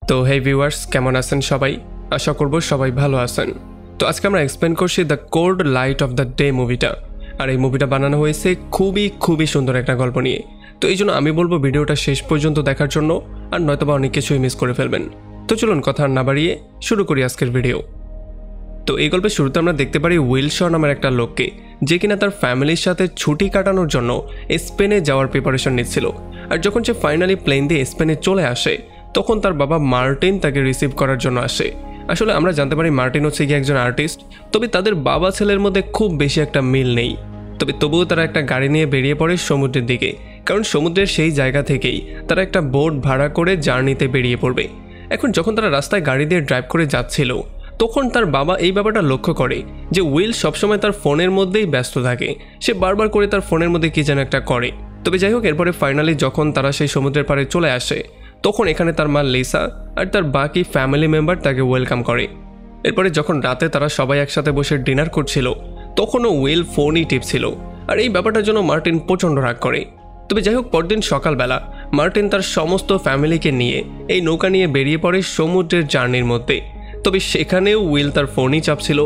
তো হে ভিউয়ার্স, কেমন আছেন সবাই? আশা করব সবাই ভালো আছেন। তো আজকে আমরা এক্সপ্লেন করছি the cold light off the day মুভিটা। আর এই মুভিটা বানানো হয়েছে খুবই সুন্দর একটা গল্প নিয়ে। তো এই জন্য আমি বলবো ভিডিওটা শেষ পর্যন্ত দেখার জন্য, আর নয়তোবা অনেক কিছুই মিস করে ফেলবেন। তো চলুন কথা না বাড়িয়ে শুরু করি আজকের ভিডিও। তো এই গল্পের শুরুতে আমরা দেখতে পারি উইল শ নামের একটা লোককে, যে কিনা তার ফ্যামিলির সাথে ছুটি কাটানোর জন্য স্পেনে যাওয়ার প্রিপারেশন নিচ্ছিল। আর যখন সে ফাইনালি প্লেন দিয়ে স্পেনে চলে আসে, তখন তার বাবা মার্টিন তাকে রিসিভ করার জন্য আসে। আসলে আমরা জানতে পারি মার্টিন হচ্ছে গিয়ে একজন আর্টিস্ট, তবে তাদের বাবা ছেলের মধ্যে খুব বেশি একটা মিল নেই। তবুও তারা একটা গাড়ি নিয়ে বেরিয়ে পড়ে সমুদ্রের দিকে, কারণ সমুদ্রের সেই জায়গা থেকেই তারা একটা বোট ভাড়া করে জার্নিতে বেরিয়ে পড়বে। এখন যখন তারা রাস্তায় গাড়ি দিয়ে ড্রাইভ করে যাচ্ছিল, তখন তার বাবা এই ব্যাপারটা লক্ষ্য করে যে উইল সবসময় তার ফোনের মধ্যেই ব্যস্ত থাকে। সে বারবার করে তার ফোনের মধ্যে কি যেন একটা করে। তবে যাই হোক, এরপরে ফাইনালি যখন তারা সেই সমুদ্রের পাড়ে চলে আসে, তখন এখানে তার মা লিসা আর তার বাকি ফ্যামিলি মেম্বার তাকে ওয়েলকাম করে। এরপরে যখন রাতে তারা সবাই একসাথে বসে ডিনার করছিল, তখনও উইল ফোনই টিপছিল। আর এই ব্যাপারটার জন্য মার্টিন প্রচণ্ড রাগ করে। তবে যাই হোক, পরদিন সকালবেলা মার্টিন তার সমস্ত ফ্যামিলিকে নিয়ে এই নৌকা নিয়ে বেরিয়ে পড়ে সমুদ্রের জার্নির মধ্যে। তবে সেখানেও উইল তার ফোনই চাপছিল।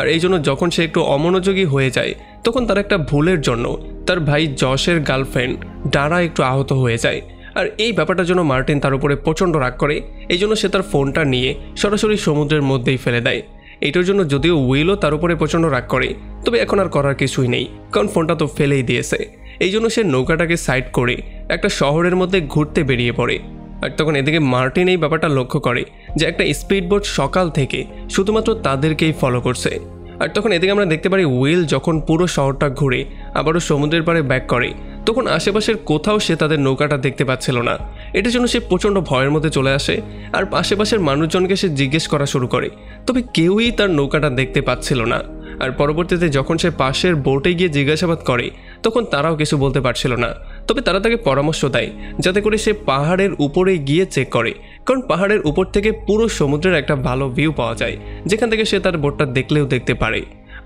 আর এই জন্য যখন সে একটু অমনোযোগী হয়ে যায়, তখন তার একটা ভুলের জন্য তার ভাই জশের গার্লফ্রেন্ড ডারা একটু আহত হয়ে যায়। আর এই ব্যাপারটার জন্য মার্টিন তার উপরে প্রচণ্ড রাগ করে। এই জন্য সে তার ফোনটা নিয়ে সরাসরি সমুদ্রের মধ্যেই ফেলে দেয়। এইটার জন্য যদিও উইলও তার উপরে প্রচণ্ড রাগ করে, তবে এখন আর করার কিছুই নেই, কারণ ফোনটা তো ফেলেই দিয়েছে। এই জন্য সে নৌকাটাকে সাইড করে একটা শহরের মধ্যে ঘুরতে বেরিয়ে পড়ে। আর তখন এদিকে মার্টিন এই ব্যাপারটা লক্ষ্য করে যে একটা স্পিডবোট সকাল থেকে শুধুমাত্র তাদেরকেই ফলো করছে। আর তখন এদিকে আমরা দেখতে পারি উইল যখন পুরো শহরটা ঘুরে আবারও সমুদ্রের পাড়ে ব্যাক করে, তখন আশেপাশের কোথাও সে তাদের নৌকাটা দেখতে পাচ্ছিল না। এটার জন্য সে প্রচণ্ড ভয়ের মধ্যে চলে আসে। আর আশেপাশের মানুষজনকে সে জিজ্ঞেস করা শুরু করে, তবে কেউই তার নৌকাটা দেখতে পাচ্ছিল না। আর পরবর্তীতে যখন সে পাশের বোটে গিয়ে জিজ্ঞাসাবাদ করে, তখন তারাও কিছু বলতে পারছিল না। তবে তারা তাকে পরামর্শ দেয় যাতে করে সে পাহাড়ের উপরে গিয়ে চেক করে, কারণ পাহাড়ের উপর থেকে পুরো সমুদ্রের একটা ভালো ভিউ পাওয়া যায়, যেখান থেকে সে তার বোটটা দেখলেও দেখতে পারে।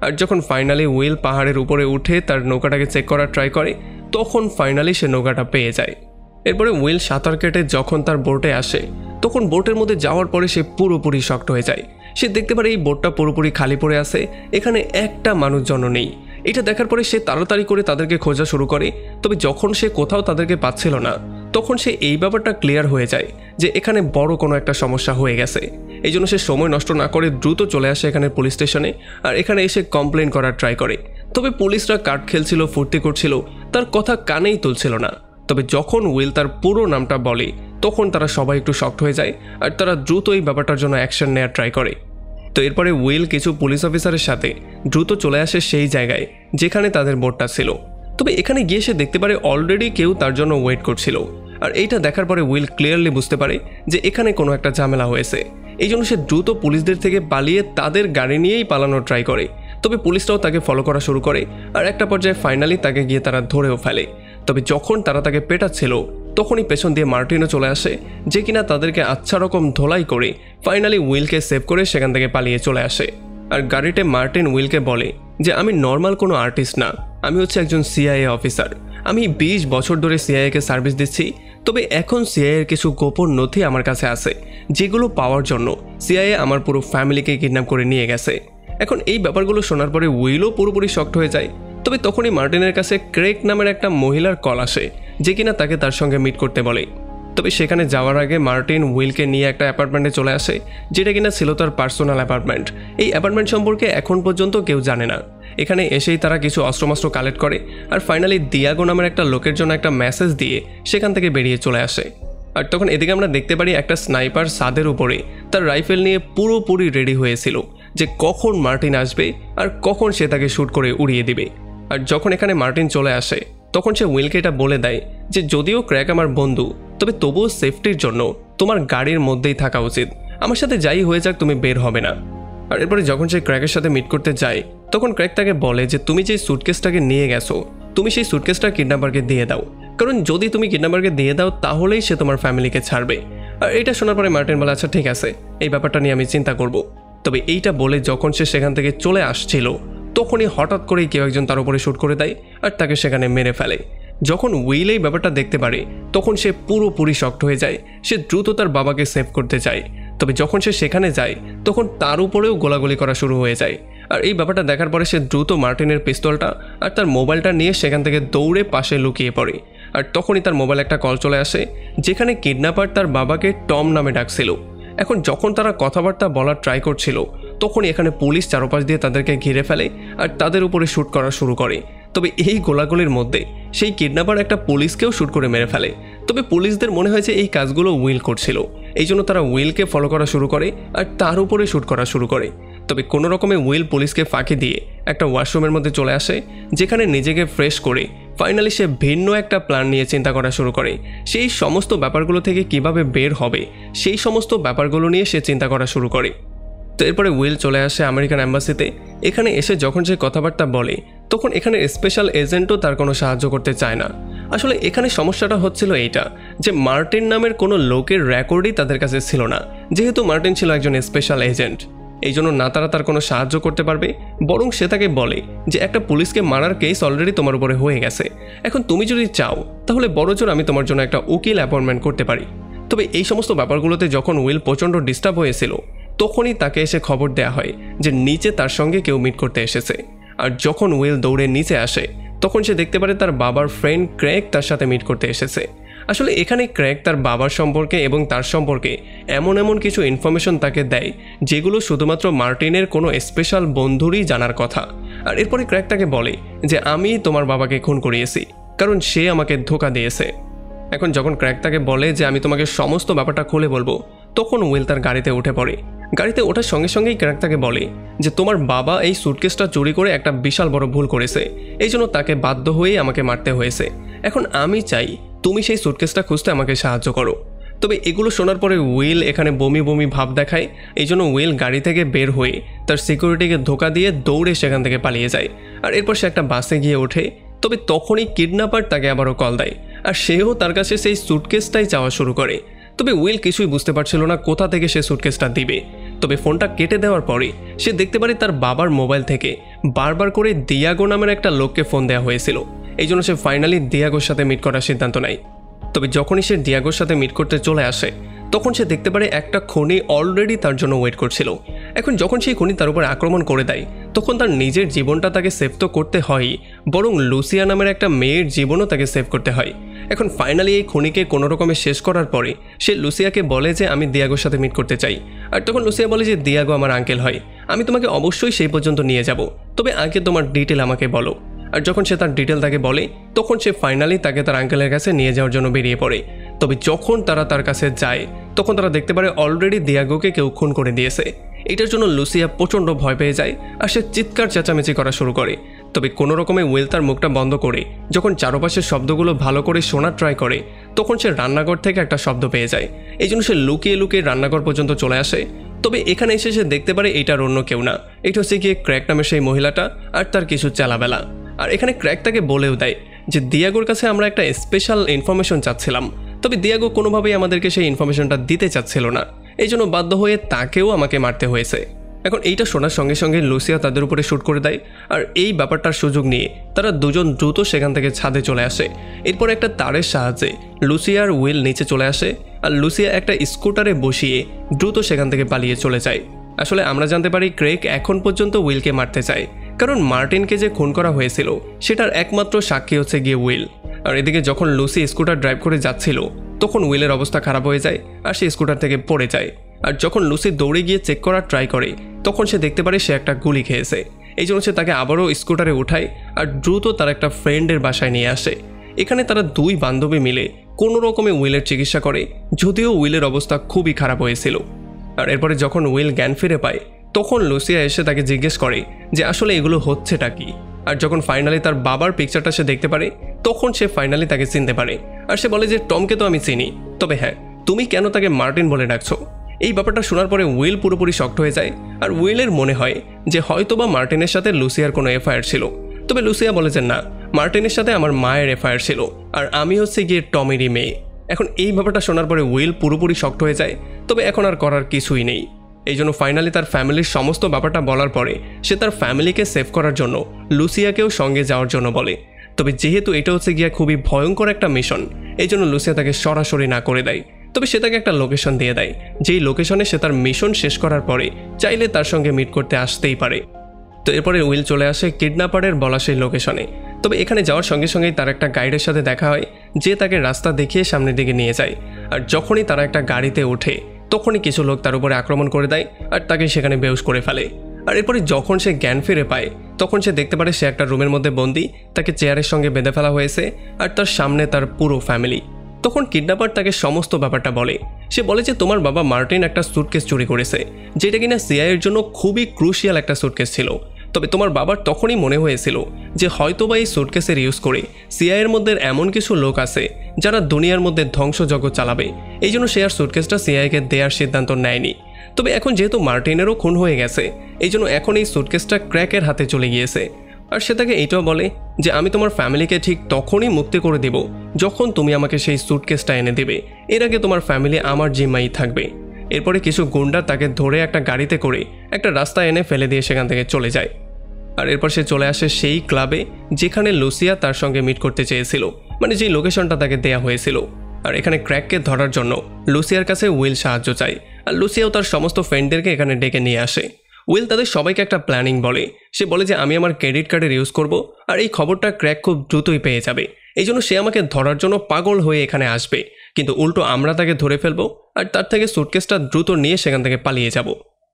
আর যখন ফাইনালি উইল পাহাড়ের উপরে উঠে তার নৌকাটাকে চেক করার ট্রাই করে, তখন ফাইনালি সে নৌকাটা পেয়ে যায়। এরপরে উইল সাঁতার কেটে যখন তার বোটে আসে, তখন বোটের মধ্যে যাওয়ার পরে সে পুরোপুরি শক্ট হয়ে যায়। সে দেখতে পারে এই বোটটা পুরোপুরি খালি পড়ে আছে, এখানে একটা মানুষজন নেই। এটা দেখার পরে সে তাড়াতাড়ি করে তাদেরকে খোঁজা শুরু করে। তবে যখন সে কোথাও তাদেরকে পাচ্ছিল না, তখন সে এই ব্যাপারটা ক্লিয়ার হয়ে যায় যে এখানে বড় কোনো একটা সমস্যা হয়ে গেছে। এই জন্য সে সময় নষ্ট না করে দ্রুত চলে আসে এখানে পুলিশ স্টেশনে। আর এখানে এসে কমপ্লেন করার ট্রাই করে। তবে পুলিশরা কার্ড খেলছিল, ফুর্তি করছিল, তার কথা কানেই তুলছিল না। তবে যখন উইল তার পুরো নামটা বলে, তখন তারা সবাই একটু শক্ট হয়ে যায়। আর তারা দ্রুত এই ব্যাপারটার জন্য অ্যাকশন নেওয়ার ট্রাই করে। তো এরপরে উইল কিছু পুলিশ অফিসারের সাথে দ্রুত চলে আসে সেই জায়গায় যেখানে তাদের বোটটা ছিল। তবে এখানে গিয়ে সে দেখতে পারে অলরেডি কেউ তার জন্য ওয়েট করছিল। আর এইটা দেখার পরে উইল ক্লিয়ারলি বুঝতে পারে যে এখানে কোনো একটা ঝামেলা হয়েছে। এই জন্য সে দ্রুত পুলিশদের থেকে পালিয়ে তাদের গাড়ি নিয়েই পালানোর ট্রাই করে। তবে পুলিশরাও তাকে ফলো করা শুরু করে। আর একটা পর্যায়ে ফাইনালি তাকে গিয়ে তারা ধরেও ফেলে। তবে যখন তারা তাকে পেটাচ্ছিল, তখনই পেছন দিয়ে মার্টিনও চলে আসে, যে কিনা তাদেরকে আচ্ছা রকম ধোলাই করে ফাইনালি উইলকে সেভ করে সেখান থেকে পালিয়ে চলে আসে। আর গাড়িতে মার্টিন উইলকে বলে যে আমি নর্মাল কোনো আর্টিস্ট না, আমি হচ্ছে একজন সিআইএ অফিসার। আমি 20 বছর ধরে সিআইএকে সার্ভিস দিচ্ছি। তবে এখন সিআইএর কিছু গোপন নথি আমার কাছে আছে, যেগুলো পাওয়ার জন্য সিআইএ আমার পুরো ফ্যামিলিকে কিডন্যাপ করে নিয়ে গেছে। এখন এই ব্যাপারগুলো শোনার পরে উইলও পুরোপুরি শক্ট হয়ে যায়। তবে তখনই মার্টিনের কাছে ক্রেক নামের একটা মহিলার কল আসে, যে কিনা তাকে তার সঙ্গে মিট করতে বলে। তবে সেখানে যাওয়ার আগে মার্টিন উইলকে নিয়ে একটা অ্যাপার্টমেন্টে চলে আসে, যেটা কিনা ছিল তার পার্সোনাল অ্যাপার্টমেন্ট। এই অ্যাপার্টমেন্ট সম্পর্কে এখন পর্যন্ত কেউ জানে না। এখানে এসেই তারা কিছু অস্ত্রমাস্ত্র কালেক্ট করে। আর ফাইনালি দিয়াগো নামের একটা লোকের জন্য একটা মেসেজ দিয়ে সেখান থেকে বেরিয়ে চলে আসে। আর তখন এদিকে আমরা দেখতে পারি একটা স্নাইপার ছাদের উপরে তার রাইফেল নিয়ে পুরোপুরি রেডি হয়েছিল যে কখন মার্টিন আসবে আর কখন সে তাকে শ্যুট করে উড়িয়ে দিবে। আর যখন এখানে মার্টিন চলে আসে, তখন সে উইলকে এটা বলে দেয় যে যদিও ক্র্যাক আমার বন্ধু, তবে তবুও সেফটির জন্য তোমার গাড়ির মধ্যেই থাকা উচিত। আমার সাথে যাই হয়ে যাক, তুমি বের হবে না। আর এরপরে যখন সে ক্র্যাকের সাথে মিট করতে যায়, তখন ক্র্যাক তাকে বলে যে তুমি যে সুটকেসটাকে নিয়ে গেছো, তুমি সেই সুটকেসটা কিডন্যাপারকে দিয়ে দাও, কারণ যদি তুমি কিডন্যাপারকে দিয়ে দাও তাহলেই সে তোমার ফ্যামিলিকে ছাড়বে। আর এটা শোনার পরে মার্টিন বলে আচ্ছা ঠিক আছে, এই ব্যাপারটা নিয়ে আমি চিন্তা করব। তবে এইটা বলে যখন সে সেখান থেকে চলে আসছিল, তখনই হঠাৎ করেই কেউ একজন তার উপরে শ্যুট করে দেয় আর তাকে সেখানে মেরে ফেলে। যখন উইল এই ব্যাপারটা দেখতে পারে তখন সে পুরোপুরি শক্ট হয়ে যায়। সে দ্রুত তার বাবাকে সেভ করতে চায়, তবে যখন সে সেখানে যায় তখন তার উপরেও গোলাগুলি করা শুরু হয়ে যায়। আর এই ব্যাপারটা দেখার পরে সে দ্রুত মার্টিনের পিস্তলটা আর তার মোবাইলটা নিয়ে সেখান থেকে দৌড়ে পাশে লুকিয়ে পড়ে। আর তখনই তার মোবাইলে একটা কল চলে আসে, যেখানে কিডন্যাপার তার বাবাকে টম নামে ডাকছিল। এখন যখন তারা কথাবার্তা বলার ট্রাই করছিল তখনই এখানে পুলিশ চারপাশ দিয়ে তাদেরকে ঘিরে ফেলে আর তাদের উপরে শ্যুট করা শুরু করে। তবে এই গোলাগুলির মধ্যে সেই কিডন্যাপার একটা পুলিশকেও শ্যুট করে মেরে ফেলে। তবে পুলিশদের মনে হয় যে এই কাজগুলো উইল করছিল, এই জন্য তারা উইলকে ফলো করা শুরু করে আর তার উপরে শ্যুট করা শুরু করে। তবে কোনো রকমে উইল পুলিশকে ফাঁকি দিয়ে একটা ওয়াশরুমের মধ্যে চলে আসে, যেখানে নিজেকে ফ্রেশ করে ফাইনালি সে ভিন্ন একটা প্ল্যান নিয়ে চিন্তা করা শুরু করে। সেই সমস্ত ব্যাপারগুলো থেকে কিভাবে বের হবে সেই সমস্ত ব্যাপারগুলো নিয়ে সে চিন্তা করা শুরু করে। তো এরপরে উইল চলে আসে আমেরিকান অ্যাম্বাসিতে। এখানে এসে যখন সে কথাবার্তা বলে তখন এখানে স্পেশাল এজেন্টও তার কোনো সাহায্য করতে চায় না। আসলে এখানে সমস্যাটা হচ্ছিল এইটা যে মার্টিন নামের কোনো লোকের রেকর্ডই তাদের কাছে ছিল না, যেহেতু মার্টিন ছিল একজন স্পেশাল এজেন্ট। এই জন্য না তারা তার কোনো সাহায্য করতে পারবে, বরং সে তাকে বলে যে একটা পুলিশকে মারার কেস অলরেডি তোমার উপরে হয়ে গেছে, এখন তুমি যদি চাও তাহলে বড়জোর আমি তোমার জন্য একটা উকিল অ্যাপয়েন্টমেন্ট করতে পারি। তবে এই সমস্ত ব্যাপারগুলোতে যখন উইল প্রচণ্ড ডিস্টার্ব হয়েছিল তখনই তাকে এসে খবর দেয়া হয় যে নিচে তার সঙ্গে কেউ মিট করতে এসেছে। আর যখন উইল দৌড়ে নিচে আসে তখন সে দেখতে পারে তার বাবার ফ্রেন্ড ক্রেগ তার সাথে মিট করতে এসেছে। আসলে এখানে ক্রেগ তার বাবার সম্পর্কে এবং তার সম্পর্কে এমন এমন কিছু ইনফরমেশন তাকে দেয় যেগুলো শুধুমাত্র মার্টিনের কোনো স্পেশাল বন্ধুরই জানার কথা। আর এরপরে ক্রেগ তাকে বলে যে আমি তোমার বাবাকে খুন করিয়েছি কারণ সে আমাকে ধোঁকা দিয়েছে। এখন যখন ক্রেগ তাকে বলে যে আমি তোমাকে সমস্ত ব্যাপারটা খুলে বলবো তখন উইল তার গাড়িতে উঠে পড়ে। গাড়িতে ওঠার সঙ্গে সঙ্গেই ক্রেগ তাকে বলে যে তোমার বাবা এই সুটকেসটা চুরি করে একটা বিশাল বড় ভুল করেছে, এই জন্য তাকে বাধ্য হয়েই আমাকে মারতে হয়েছে। এখন আমি চাই তুমি সেই সুটকেসটা খুঁজতে আমাকে সাহায্য করো। তবে এগুলো শোনার পরে উইল এখানে বমি বমি ভাব দেখায়, এই জন্য উইল গাড়ি থেকে বের হয়ে তার সিকিউরিটিকে ধোকা দিয়ে দৌড়ে সেখান থেকে পালিয়ে যায়। আর এরপর সে একটা বাসে গিয়ে ওঠে। তবে তখনই কিডন্যাপার তাকে আবারও কল দেয় আর সেও তার কাছে সেই সুটকেসটাই চাওয়া শুরু করে। তবে উইল কিছুই বুঝতে পারছিল না কোথা থেকে সে সুটকেসটা দিবে। তবে ফোনটা কেটে দেওয়ার পরে সে দেখতে পারে তার বাবার মোবাইল থেকে বারবার করে দিয়াগো নামের একটা লোককে ফোন দেওয়া হয়েছিল। এই জন্য সে ফাইনালি দিয়াগোর সাথে মিট করার সিদ্ধান্ত নেয়। তবে যখনই সে দিয়াগোর সাথে মিট করতে চলে আসে তখন সে দেখতে পারে একটা খনি অলরেডি তার জন্য ওয়েট করছিল। এখন যখন সেই খনি তার উপর আক্রমণ করে দেয় তখন তার নিজের জীবনটা তাকে সেভ তো করতে হয়ই, বরং লুসিয়া নামের একটা মেয়ের জীবনও তাকে সেভ করতে হয়। এখন ফাইনালি এই খনিকে কোনো রকমে শেষ করার পরে সে লুসিয়াকে বলে যে আমি দিয়াগোর সাথে মিট করতে চাই। আর তখন লুসিয়া বলে যে দিয়াগো আমার আঙ্কেল হয়, আমি তোমাকে অবশ্যই সেই পর্যন্ত নিয়ে যাব, তবে আগে তোমার ডিটেল আমাকে বলো। আর যখন সে তার ডিটেল তাকে বলে তখন সে ফাইনালি তাকে তার আঙ্কেলের কাছে নিয়ে যাওয়ার জন্য বেরিয়ে পড়ে। তবে যখন তারা তার কাছে যায় তখন তারা দেখতে পারে অলরেডি দিয়াগোকে কেউ খুন করে দিয়েছে। এটার জন্য লুসিয়া প্রচণ্ড ভয় পেয়ে যায় আর সে চিৎকার চেঁচামেচি করা শুরু করে। তবে কোনো রকমে উইল তার মুখটা বন্ধ করে যখন চারপাশের শব্দগুলো ভালো করে শোনার ট্রাই করে তখন সে রান্নাঘর থেকে একটা শব্দ পেয়ে যায়। এই জন্য সে লুকিয়ে লুকিয়ে রান্নাঘর পর্যন্ত চলে আসে। তবে এখানে এসে সে দেখতে পারে এটার অন্য কেউ না, এটা হচ্ছে গিয়ে ক্র্যাক নামের সেই মহিলাটা আর তার কিছু চালাবেলা। আর এখানে ক্র্যাক তাকে বলেও দেয় যে দিয়াগোর কাছে আমরা একটা স্পেশাল ইনফরমেশন চাচ্ছিলাম, তবে দিয়াগো কোনোভাবেই আমাদেরকে সেই ইনফরমেশনটা দিতে চাচ্ছিল না, এই জন্য বাধ্য হয়ে তাকেও আমাকে মারতে হয়েছে। এখন এইটা শোনার সঙ্গে সঙ্গে লুসিয়া তাদের উপরে শ্যুট করে দেয়। আর এই ব্যাপারটার সুযোগ নিয়ে তারা দুজন দ্রুত সেখান থেকে ছাদে চলে আসে। এরপর একটা তারের সাহায্যে লুসিয়া আর উইল নিচে চলে আসে আর লুসিয়া একটা স্কুটারে বসিয়ে দ্রুত সেখান থেকে পালিয়ে চলে যায়। আসলে আমরা জানতে পারি ক্রেগ এখন পর্যন্ত উইলকে মারতে চায়, কারণ মার্টিনকে যে খুন করা হয়েছিল সেটার একমাত্র সাক্ষী হচ্ছে গিয়ে উইল। আর এদিকে যখন লুসি স্কুটার ড্রাইভ করে যাচ্ছিল তখন উইলের অবস্থা খারাপ হয়ে যায় আর সে স্কুটার থেকে পড়ে যায়। আর যখন লুসি দৌড়ে গিয়ে চেক করার ট্রাই করে তখন সে দেখতে পারে সে একটা গুলি খেয়েছে। এই জন্য সে তাকে আবারও স্কুটারে উঠায় আর দ্রুত তার একটা ফ্রেন্ডের বাসায় নিয়ে আসে। এখানে তারা দুই বান্ধবী মিলে কোনো রকমে উইলের চিকিৎসা করে, যদিও উইলের অবস্থা খুবই খারাপ হয়েছিল। আর এরপরে যখন উইল জ্ঞান ফিরে পায় তখন লুসিয়া এসে তাকে জিজ্ঞেস করে যে আসলে এগুলো হচ্ছেটা কি। আর যখন ফাইনালি তার বাবার পিকচারটা সে দেখতে পারে তখন সে ফাইনালি তাকে চিনতে পারে। আর সে বলে যে টমকে তো আমি চিনি, তবে হ্যাঁ তুমি কেন তাকে মার্টিন বলে ডাকছো? এই ব্যাপারটা শোনার পরে উইল পুরোপুরি শক্ট হয়ে যায়। আর উইলের মনে হয় যে হয়তোবা মার্টিনের সাথে লুসিয়ার কোনো এফআইআর ছিল। তবে লুসিয়া বলে যে না, মার্টিনের সাথে আমার মায়ের এফআইআর ছিল আর আমি হচ্ছে গিয়ে টমেরই মেয়ে। এখন এই ব্যাপারটা শোনার পরে উইল পুরোপুরি শক্ট হয়ে যায়। তবে এখন আর করার কিছুই নেই। এই জন্য ফাইনালি তার ফ্যামিলির সমস্ত ব্যাপারটা বলার পরে সে তার ফ্যামিলিকে সেভ করার জন্য লুসিয়াকেও সঙ্গে যাওয়ার জন্য বলে। তবে যেহেতু এটা হচ্ছে গিয়া খুবই ভয়ঙ্কর একটা মিশন, এই জন্য লুসিয়া তাকে সরাসরি না করে দেয়। তবে সে তাকে একটা লোকেশন দিয়ে দেয়, যেই লোকেশনে সে তার মিশন শেষ করার পরে চাইলে তার সঙ্গে মিট করতে আসতেই পারে। তো এরপরে উইল চলে আসে কিডন্যাপারের বলা সেই লোকেশনে। তবে এখানে যাওয়ার সঙ্গে সঙ্গেই তার একটা গাইডের সাথে দেখা হয়, যে তাকে রাস্তা দেখিয়ে সামনের দিকে নিয়ে যায়। আর যখনই তারা একটা গাড়িতে ওঠে, তখনই কিছু লোক তার উপরে আক্রমণ করে দেয় আর তাকে সেখানে বেহুশ করে ফেলে। আর এরপরে যখন সে জ্ঞান ফিরে পায়, তখন সে দেখতে পারে সে একটা রুমের মধ্যে বন্দি, তাকে চেয়ারের সঙ্গে বেঁধে ফেলা হয়েছে আর তার সামনে তার পুরো ফ্যামিলি। তখন কিডন্যাপার তাকে সমস্ত ব্যাপারটা বলে। সে বলে যে তোমার বাবা মার্টিন একটা সুটকেস চুরি করেছে, যেটা কিনা সিআইয়ের জন্য খুবই ক্রুশিয়াল একটা সুটকেস ছিল। তবে তোমার বাবার তখনই মনে হয়েছিল যে হয়তোবা এই সুটকেসের ইউজ করে সিআইয়ের মধ্যে এমন কিছু লোক আছে যারা দুনিয়ার মধ্যে ধ্বংসযজ্ঞ চালাবে। এই জন্য সে আর সুটকেসটা সিআইকে দেওয়ার সিদ্ধান্ত নেয়নি। তবে এখন যেহেতু মার্টিনেরও খুন হয়ে গেছে, এই জন্য এখন এই সুটকেসটা ক্র্যাকের হাতে চলে গিয়েছে। আর সে তাকে এইটাও বলে যে আমি তোমার ফ্যামিলিকে ঠিক তখনই মুক্তি করে দেব যখন তুমি আমাকে সেই সুটকেসটা এনে দেবে। এর আগে তোমার ফ্যামিলি আমার জিম্মাই থাকবে। এরপরে কিছু গুন্ডা তাকে ধরে একটা গাড়িতে করে একটা রাস্তা এনে ফেলে দিয়ে সেখান থেকে চলে যায়। আর এরপর সে চলে আসে সেই ক্লাবে যেখানে লুসিয়া তার সঙ্গে মিট করতে চেয়েছিল, মানে যেই লোকেশনটা তাকে দেয়া হয়েছিল। আর এখানে ক্র্যাককে ধরার জন্য লুসিয়ার কাছে উইল সাহায্য চায়। আর লুসিয়াও তার সমস্ত ফ্রেন্ডদেরকে এখানে ডেকে নিয়ে আসে। উইল তাদের সবাইকে একটা প্ল্যানিং বলে। সে বলে যে আমি আমার ক্রেডিট কার্ডের ইউজ করব, আর এই খবরটা ক্র্যাক খুব দ্রুতই পেয়ে যাবে। এই জন্য সে আমাকে ধরার জন্য পাগল হয়ে এখানে আসবে, কিন্তু উল্টো আমরা তাকে ধরে ফেলবো আর তার থেকে সুটকেসটা দ্রুত নিয়ে সেখান থেকে পালিয়ে যাব।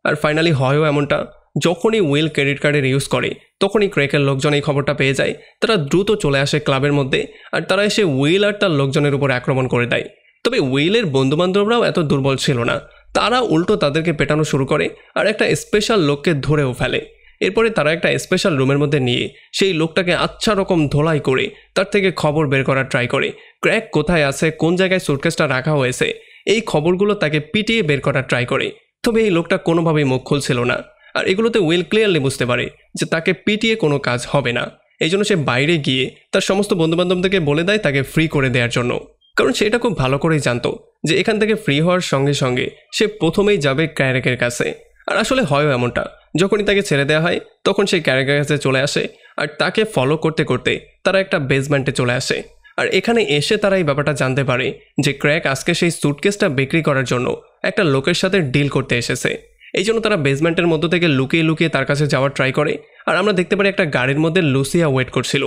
আর ফাইনালি হয়ও এমনটা। যখনই উইল ক্রেডিট কার্ডের ইউজ করে, তখনই ক্র্যাকের লোকজন এই খবরটা পেয়ে যায়। তারা দ্রুত চলে আসে ক্লাবের মধ্যে আর তারা এসে উইল আর তার লোকজনের উপর আক্রমণ করে দেয়। তবে উইলের বন্ধুবান্ধবরাও এত দুর্বল ছিল না, তারা উল্টো তাদেরকে পেটানো শুরু করে আর একটা স্পেশাল লোককে ধরেও ফেলে। এরপরে তারা একটা স্পেশাল রুমের মধ্যে নিয়ে সেই লোকটাকে আচ্ছা রকম ধোলাই করে তার থেকে খবর বের করার ট্রাই করে। ক্র্যাক কোথায় আছে, কোন জায়গায় সুটকেসটা রাখা হয়েছে, এই খবরগুলো তাকে পিটিয়ে বের করার ট্রাই করে। তবে এই লোকটা কোনোভাবেই মুখ খুলছিল না। আর এগুলোতে উইল ক্লিয়ারলি বুঝতে পারে যে তাকে পিটিয়ে কোনো কাজ হবে না। এই জন্য সে বাইরে গিয়ে তার সমস্ত বন্ধুবান্ধবদেরকে বলে দেয় তাকে ফ্রি করে দেওয়ার জন্য, কারণ সেটা খুব ভালো করেই জানতো যে এখান থেকে ফ্রি হওয়ার সঙ্গে সঙ্গে সে প্রথমেই যাবে ক্যারেকের কাছে। আর আসলে হয়ও এমনটা, যখনই তাকে ছেড়ে দেওয়া হয় তখন সেই ক্যারেকের কাছে চলে আসে আর তাকে ফলো করতে করতে তারা একটা বেসমেন্টে চলে আসে। আর এখানে এসে তারা এই ব্যাপারটা জানতে পারে যে ক্র্যাক আজকে সেই সুটকেসটা বিক্রি করার জন্য একটা লোকের সাথে ডিল করতে এসেছে। এই জন্য তারা বেসমেন্টের মধ্য থেকে লুকিয়ে লুকিয়ে তার কাছে যাওয়ার ট্রাই করে। আর আমরা দেখতে পারি একটা গাড়ির মধ্যে লুসিয়া ওয়েট করছিল।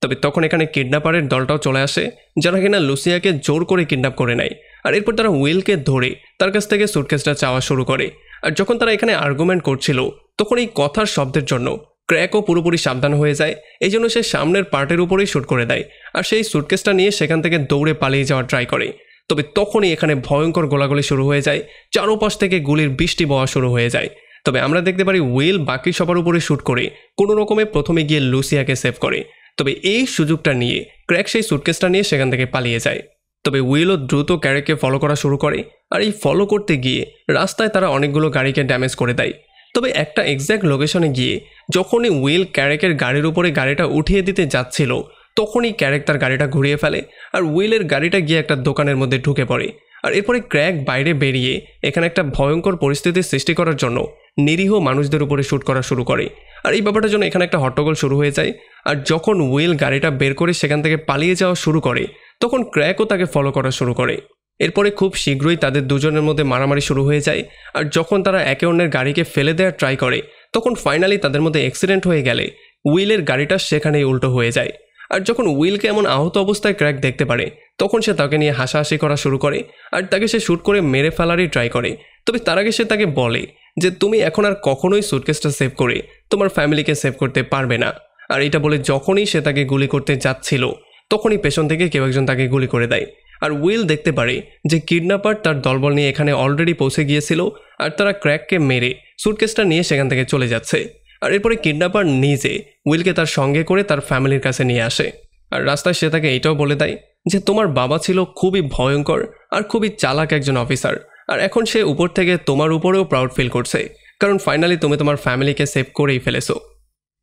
তবে তখন এখানে কিডন্যাপারের দলটাও চলে আসে, যারা কিনা লুসিয়াকে জোর করে কিডন্যাপ করে নেয়। আর এরপর তারা উইলকে ধরে তার কাছ থেকে সুটকেসটা চাওয়া শুরু করে। আর যখন তারা এখানে আর্গুমেন্ট করছিল, তখন এই কথার শব্দের জন্য ক্র্যাকও পুরোপুরি সাবধান হয়ে যায়। এই জন্য সে সামনের পার্টের উপরেই শ্যুট করে দেয় আর সেই সুটকেসটা নিয়ে সেখান থেকে দৌড়ে পালিয়ে যাওয়ার ট্রাই করে। তবে তখনই এখানে ভয়ঙ্কর গোলাগুলি শুরু হয়ে যায়, চারপাশ থেকে গুলির বৃষ্টি বওয়া শুরু হয়ে যায়। তবে আমরা দেখতে পারি উইল বাকি সবার উপরে শ্যুট করে কোনো রকমে প্রথমে গিয়ে লুসিয়াকে সেভ করে। তবে এই সুযোগটা নিয়ে ক্র্যাক সেই সুটকেসটা নিয়ে সেখান থেকে পালিয়ে যায়। তবে উইলও দ্রুত ক্যারেককে ফলো করা শুরু করে। আর এই ফলো করতে গিয়ে রাস্তায় তারা অনেকগুলো গাড়িকে ড্যামেজ করে দেয়। তবে একটা এক্স্যাক্ট লোকেশনে গিয়ে যখনই উইল ক্যারেকের গাড়ির উপরে গাড়িটা উঠিয়ে দিতে যাচ্ছিল, তখনই ক্যারেক তার গাড়িটা ঘুরিয়ে ফেলে আর উইলের গাড়িটা গিয়ে একটা দোকানের মধ্যে ঢুকে পড়ে। আর এরপরে ক্র্যাক বাইরে বেরিয়ে এখানে একটা ভয়ঙ্কর পরিস্থিতির সৃষ্টি করার জন্য নিরীহ মানুষদের উপরে শ্যুট করা শুরু করে। আর এই ব্যাপারটার জন্য এখানে একটা হট্টগোল শুরু হয়ে যায়। আর যখন উইল গাড়িটা বের করে সেখান থেকে পালিয়ে যাওয়া শুরু করে, তখন ক্র্যাকও তাকে ফলো করা শুরু করে। এরপরে খুব শীঘ্রই তাদের দুজনের মধ্যে মারামারি শুরু হয়ে যায়। আর যখন তারা একে অন্যের গাড়িকে ফেলে দেওয়ার ট্রাই করে, তখন ফাইনালি তাদের মধ্যে অ্যাক্সিডেন্ট হয়ে গেলে উইলের গাড়িটা সেখানেই উল্টো হয়ে যায়। আর যখন উইলকে এমন আহত অবস্থায় ক্র্যাক দেখতে পারে, তখন সে তাকে নিয়ে হাসাহাসি করা শুরু করে আর তাকে সে শ্যুট করে মেরে ফেলারই ট্রাই করে। তবে তার আগে সে তাকে বলে যে তুমি এখন আর কখনোই সুটকেসটা সেভ করে তোমার ফ্যামিলিকে সেভ করতে পারবে না। আর এটা বলে যখনই সে তাকে গুলি করতে যাচ্ছিল, তখনই পেছন থেকে কেউ একজন তাকে গুলি করে দেয়। আর উইল দেখতে পারে যে কিডন্যাপার তার দলবল নিয়ে এখানে অলরেডি পৌঁছে গিয়েছিল আর তারা ক্র্যাককে মেরে সুটকেসটা নিয়ে সেখান থেকে চলে যাচ্ছে। আর এরপরে কিডন্যাপার নিজে উইলকে তার সঙ্গে করে তার ফ্যামিলির কাছে নিয়ে আসে। আর রাস্তায় সে তাকে এইটাও বলে দেয় যে তোমার বাবা ছিল খুবই ভয়ঙ্কর আর খুবই চালাক একজন অফিসার, আর এখন সে উপর থেকে তোমার উপরেও প্রাউড ফিল করছে, কারণ ফাইনালি তুমি তোমার ফ্যামিলিকে সেভ করেই ফেলেছো।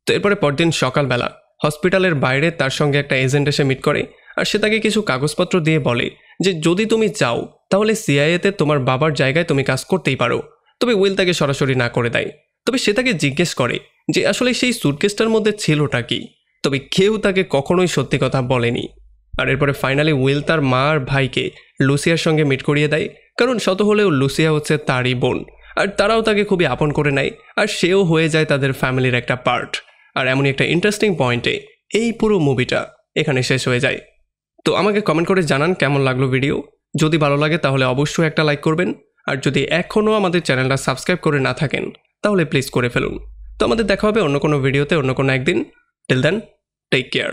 তো এরপরে পরদিন সকালবেলা হসপিটালের বাইরে তার সঙ্গে একটা এজেন্ট এসে মিট করে। আর সে তাকে কিছু কাগজপত্র দিয়ে বলে যে যদি তুমি চাও তাহলে সিআইএতে তোমার বাবার জায়গায় তুমি কাজ করতেই পারো। তবে উইল তাকে সরাসরি না করে দেয়। তবে সে তাকে জিজ্ঞেস করে যে আসলে সেই সুটকেসটার মধ্যে ছিলটা কি। তবে কেউ তাকে কখনোই সত্যি কথা বলেনি। আর এরপরে ফাইনালি উইল তার মা আর ভাইকে লুসিয়ার সঙ্গে মিট করিয়ে দেয়, কারণ শত হলেও লুসিয়া হচ্ছে তারই বোন, আর তারাও তাকে খুবই আপন করে নেয়, আর সেও হয়ে যায় তাদের ফ্যামিলির একটা পার্ট। আর এমনই একটা ইন্টারেস্টিং পয়েন্টে এই পুরো মুভিটা এখানে শেষ হয়ে যায়। তো আমাকে কমেন্ট করে জানান কেমন লাগলো ভিডিও। যদি ভালো লাগে তাহলে অবশ্যই একটা লাইক করবেন, আর যদি এখনও আমাদের চ্যানেলটা সাবস্ক্রাইব করে না থাকেন তাহলে প্লিজ করে ফেলুন। তো আমাদের দেখা হবে অন্য কোনো ভিডিওতে অন্য কোনো একদিন। Till then, take care.